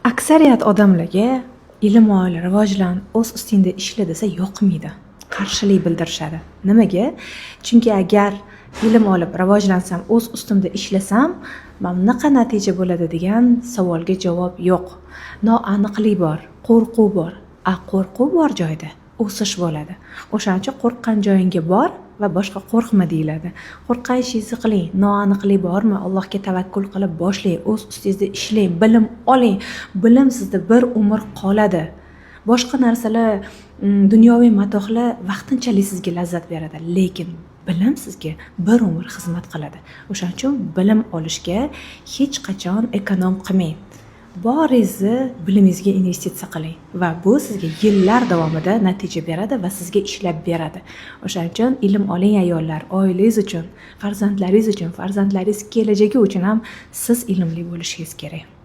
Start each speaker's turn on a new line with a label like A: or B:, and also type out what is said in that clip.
A: Aksariyat odamlarga ilm ol, rivojlan, o'z ustingda ishla desa yoqmaydi. Qarshilik bildirishadi. Nimaga? Chunki agar ilm olib rivojlansam, o'z ustimda ishlasam, mana bunaqa natija bo'ladi degan savolga javob yo'q. Noaniqlik bor, qo'rquv bor. Qo'rquv bor joyda o'sish bo'ladi. O'shaning uchun qo'rqqan joyingga bor va boshqa qo'rqma deyiladi. Qo'rqqan ishingizni qiling. Noaniqlik bormi? Allohga tavakkul qilib boshlang, o'z ustingizda ishlang, bilim oling. Bilim sizda bir umr qoladi. Boshqa narsalar, dunyoviy matohlar vaqtinchalik sizga lazzat beradi, lekin bilim sizga bir umr xizmat qiladi. O'shaning uchun bilim olishga hech qachon ekonom qilmang. Boringizni bilimingizga investitsiya qiling va bu sizga yillar davomida natija beradi va sizga ishlab beradi. O'shaning uchun ilm oling ayollar, oilangiz uchun, farzandlaringiz uchun, farzandlaringiz kelajagi uchun ham siz ilmli bo'lishingiz kerak.